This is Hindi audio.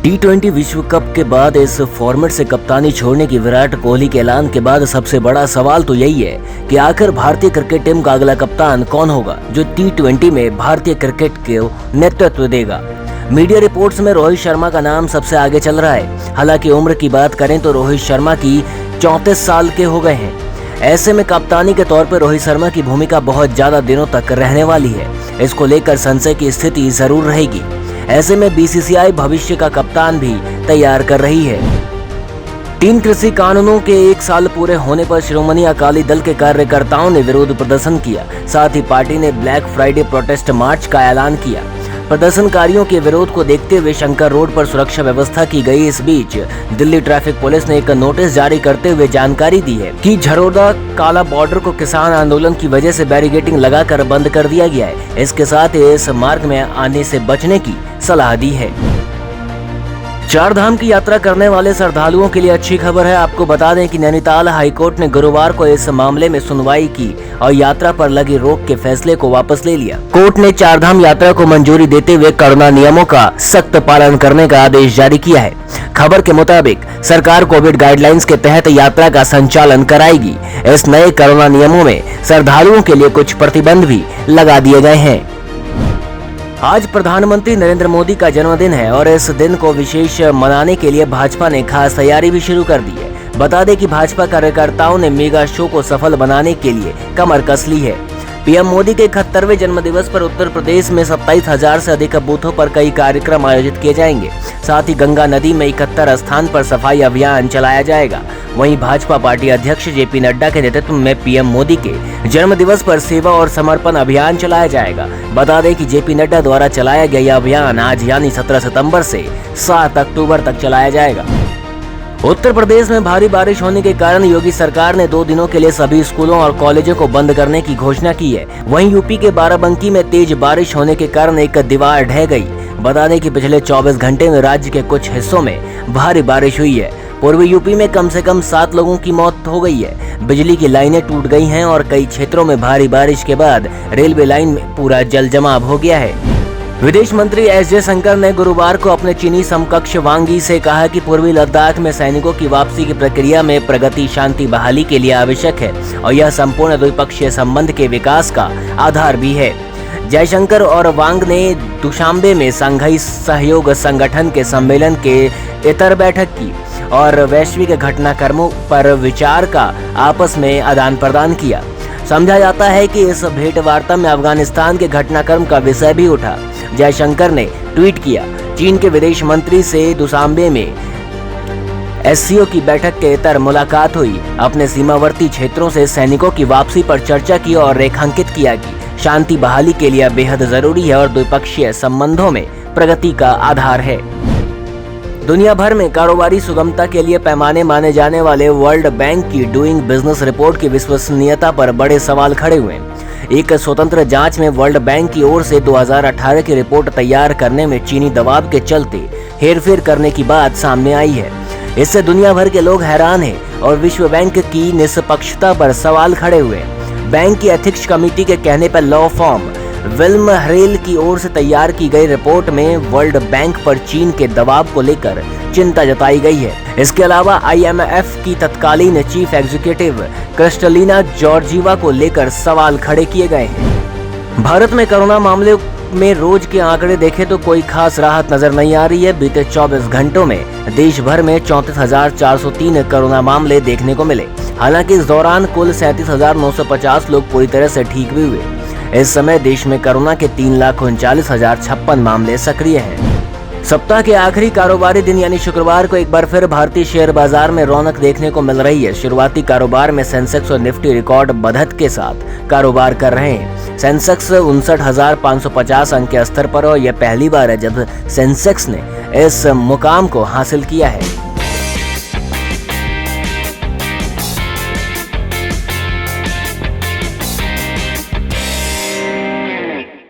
T20 विश्व कप के बाद इस फॉर्मेट से कप्तानी छोड़ने की विराट कोहली के ऐलान के बाद सबसे बड़ा सवाल तो यही है कि आखिर भारतीय क्रिकेट टीम का अगला कप्तान कौन होगा जो T20 में भारतीय क्रिकेट को नेतृत्व देगा। मीडिया रिपोर्ट्स में रोहित शर्मा का नाम सबसे आगे चल रहा है। हालांकि उम्र की बात करें तो रोहित शर्मा की 34 साल के हो गए हैं। ऐसे में कप्तानी के तौर पर रोहित शर्मा की भूमिका बहुत ज्यादा दिनों तक रहने वाली है। इसको लेकर संशय की स्थिति जरूर रहेगी। ऐसे में बीसीसीआई भविष्य का कप्तान भी तैयार कर रही है। 3 कृषि कानूनों के 1 साल पूरे होने पर शिरोमणि अकाली दल के कार्यकर्ताओं ने विरोध प्रदर्शन किया। साथ ही पार्टी ने ब्लैक फ्राइडे प्रोटेस्ट मार्च का ऐलान किया। प्रदर्शनकारियों के विरोध को देखते हुए शंकर रोड पर सुरक्षा व्यवस्था की गई। इस बीच दिल्ली ट्रैफिक पुलिस ने एक नोटिस जारी करते हुए जानकारी दी है कि झरोदा काला बॉर्डर को किसान आंदोलन की वजह से बैरिकेडिंग लगाकर बंद कर दिया गया है। इसके साथ ही इस मार्ग में आने से बचने की सलाह दी है। 4 धाम की यात्रा करने वाले श्रद्धालुओं के लिए अच्छी खबर है। आपको बता दें कि नैनीताल हाईकोर्ट ने गुरुवार को इस मामले में सुनवाई की और यात्रा पर लगी रोक के फैसले को वापस ले लिया। कोर्ट ने 4 धाम यात्रा को मंजूरी देते हुए कोरोना नियमों का सख्त पालन करने का आदेश जारी किया है। खबर के मुताबिक सरकार कोविड गाइडलाइंस के तहत यात्रा का संचालन कराएगी। इस नए कोरोना नियमों में श्रद्धालुओं के लिए कुछ प्रतिबंध भी लगा दिए गए हैं। आज प्रधानमंत्री नरेंद्र मोदी का जन्मदिन है और इस दिन को विशेष मनाने के लिए भाजपा ने खास तैयारी भी शुरू कर दी है। बता दें कि भाजपा कार्यकर्ताओं ने मेगा शो को सफल बनाने के लिए कमर कस ली है। पीएम मोदी के 71वें जन्मदिवस पर उत्तर प्रदेश में 27,000 से अधिक बूथों पर कई कार्यक्रम आयोजित किए जाएंगे। साथ ही गंगा नदी में 71 स्थान पर सफाई अभियान चलाया जाएगा। वहीं भाजपा पार्टी अध्यक्ष जेपी नड्डा के नेतृत्व में पीएम मोदी के जन्मदिवस पर सेवा और समर्पण अभियान चलाया जाएगा। बता दें कि जेपी नड्डा द्वारा चलाया गया यह अभियान आज यानी 17 सितंबर से 7 अक्टूबर तक चलाया जाएगा। उत्तर प्रदेश में भारी बारिश होने के कारण योगी सरकार ने 2 दिनों के लिए सभी स्कूलों और कॉलेजों को बंद करने की घोषणा की है। वहीं यूपी के बाराबंकी में तेज बारिश होने के कारण एक दीवार ढह गई। बता दें कि पिछले 24 घंटे में राज्य के कुछ हिस्सों में भारी बारिश हुई है। पूर्वी यूपी में कम से कम 7 लोगों की मौत हो गई है। बिजली की लाइनें टूट गई हैं और कई क्षेत्रों में भारी बारिश के बाद रेलवे लाइन में पूरा जल जमाव हो गया है। विदेश मंत्री एस जयशंकर ने गुरुवार को अपने चीनी समकक्ष वांग यी से कहा कि पूर्वी लद्दाख में सैनिकों की वापसी की प्रक्रिया में प्रगति शांति बहाली के लिए आवश्यक है और यह संपूर्ण द्विपक्षीय संबंध के विकास का आधार भी है। जयशंकर और वांग ने दुशांबे में शंघाई सहयोग संगठन के सम्मेलन के इतर बैठक की और वैश्विक घटनाक्रमों पर विचार का आपस में आदान प्रदान किया। समझा जाता है कि इस भेंट वार्ता में अफगानिस्तान के घटनाक्रम का विषय भी उठा। जयशंकर ने ट्वीट किया, चीन के विदेश मंत्री से दुशांबे में एससीओ की बैठक के इतर मुलाकात हुई। अपने सीमावर्ती क्षेत्रों से सैनिकों की वापसी पर चर्चा की और रेखांकित किया कि शांति बहाली के लिए बेहद जरूरी है और द्विपक्षीय संबंधों में प्रगति का आधार है। दुनिया भर में कारोबारी सुगमता के लिए पैमाने माने जाने वाले वर्ल्ड बैंक की डूइंग बिजनेस रिपोर्ट की विश्वसनीयता पर बड़े सवाल खड़े हुए हैं। एक स्वतंत्र जांच में वर्ल्ड बैंक की ओर से 2018 की रिपोर्ट तैयार करने में चीनी दबाव के चलते हेरफेर करने की बात सामने आई है। इससे दुनिया भर के लोग हैरान हैं और विश्व बैंक की निष्पक्षता पर सवाल खड़े हुए हैं। बैंक की एथिक्स कमेटी के कहने पर लॉ फर्म विल्म हरेल की ओर से तैयार की गई रिपोर्ट में वर्ल्ड बैंक पर चीन के दबाव को लेकर चिंता जताई गई है। इसके अलावा IMF की तत्कालीन चीफ एग्जीक्यूटिव क्रिस्टलिना जॉर्जीवा को लेकर सवाल खड़े किए गए हैं। भारत में कोरोना मामले में रोज के आंकड़े देखें तो कोई खास राहत नजर नहीं आ रही है। बीते 24 घंटों में देश भर में 34,403 कोरोना मामले देखने को मिले। हालांकि इस दौरान कुल 37,950 लोग पूरी तरह से ठीक भी हुए। इस समय देश में कोरोना के 3,39,056 मामले सक्रिय हैं। सप्ताह के आखिरी कारोबारी दिन यानी शुक्रवार को एक बार फिर भारतीय शेयर बाजार में रौनक देखने को मिल रही है। शुरुआती कारोबार में सेंसेक्स और निफ्टी रिकॉर्ड बढ़त के साथ कारोबार कर रहे हैं। सेंसेक्स 59,550 अंक के स्तर पर और यह पहली बार है जब सेंसेक्स ने इस मुकाम को हासिल किया है।